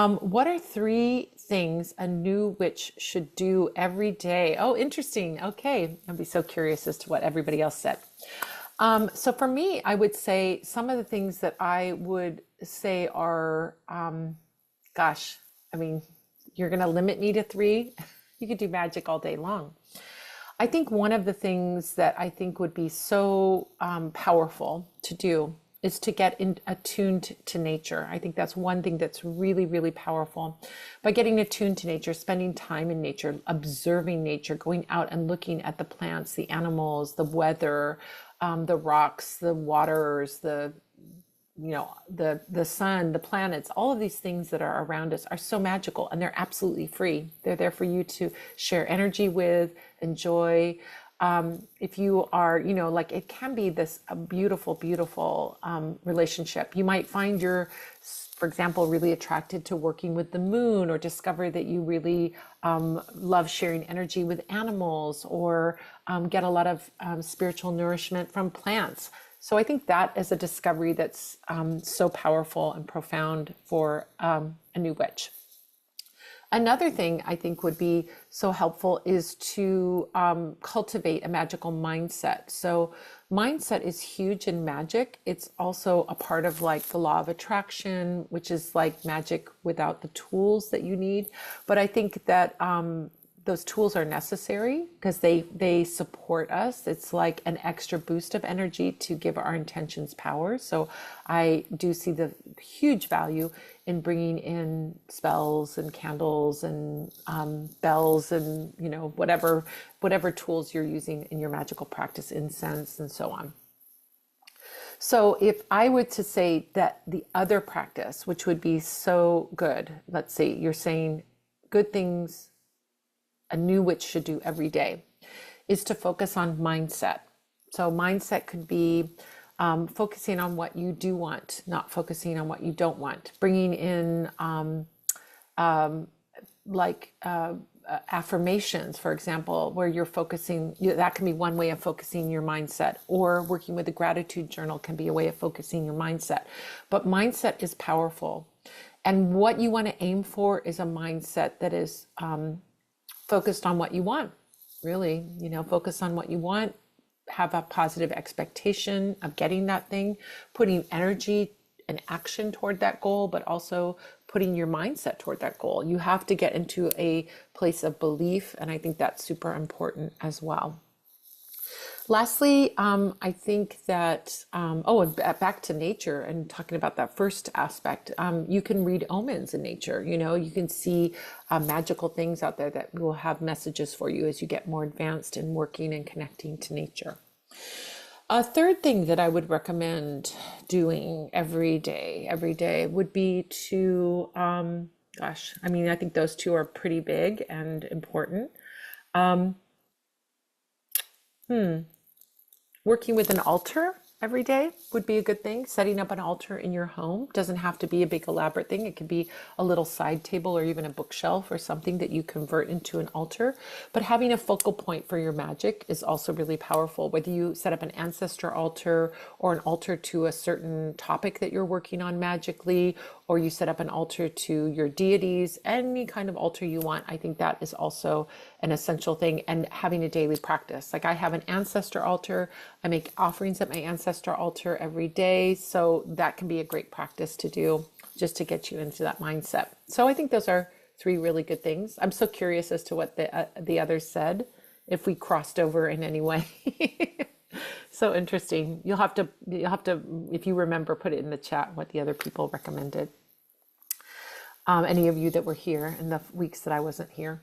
What are three things a new witch should do every day? Oh, interesting. Okay. I'd be so curious as to what everybody else said. So for me, I would say some of the things that I would say are, gosh, I mean, you're going to limit me to three. You could do magic all day long. I think one of the things that I think would be so powerful to do is to get attuned to nature. I think that's one thing that's really, really powerful. By getting attuned to nature, spending time in nature, observing nature, going out and looking at the plants, the animals, the weather, the rocks, the waters, the sun, the planets, all of these things that are around us are so magical, and they're absolutely free. They're there for you to share energy with, enjoy. If you are, like, it can be this a beautiful, beautiful relationship. You might find for example, really attracted to working with the moon, or discover that you really love sharing energy with animals, or get a lot of spiritual nourishment from plants. So I think that is a discovery that's so powerful and profound for a new witch. Another thing I think would be so helpful is to cultivate a magical mindset. So mindset is huge in magic. It's also a part of like the law of attraction, which is like magic without the tools that you need. But I think that those tools are necessary because they support us. It's like an extra boost of energy to give our intentions power. So I do see the huge value in bringing in spells and candles and bells and whatever tools you're using in your magical practice, incense and so on. So if I were to say that the other practice, which would be so good, let's see, you're saying good things a new witch should do every day, is to focus on mindset. So mindset could be focusing on what you do want, not focusing on what you don't want. Bringing in affirmations, for example, where you're focusing, that can be one way of focusing your mindset, or working with a gratitude journal can be a way of focusing your mindset. But mindset is powerful. And what you want to aim for is a mindset that is focused on what you want, really, focus on what you want, have a positive expectation of getting that thing, putting energy and action toward that goal, but also putting your mindset toward that goal. You have to get into a place of belief, and I think that's super important as well. Lastly, I think that, and back to nature and talking about that first aspect, you can read omens in nature. You can see magical things out there that will have messages for you as you get more advanced in working and connecting to nature. A third thing that I would recommend doing every day would be to, I think those two are pretty big and important. Working with an altar every day would be a good thing. Setting up an altar in your home doesn't have to be a big elaborate thing. It could be a little side table or even a bookshelf or something that you convert into an altar. But having a focal point for your magic is also really powerful. Whether you set up an ancestor altar or an altar to a certain topic that you're working on magically, or you set up an altar to your deities, any kind of altar you want, I think that is also an essential thing. And having a daily practice. Like I have an ancestor altar. I make offerings at my ancestor altar every day. So that can be a great practice to do just to get you into that mindset. So I think those are three really good things. I'm so curious as to what the others said, if we crossed over in any way. So interesting. You'll have to, if you remember, put it in the chat what the other people recommended. Any of you that were here in the weeks that I wasn't here.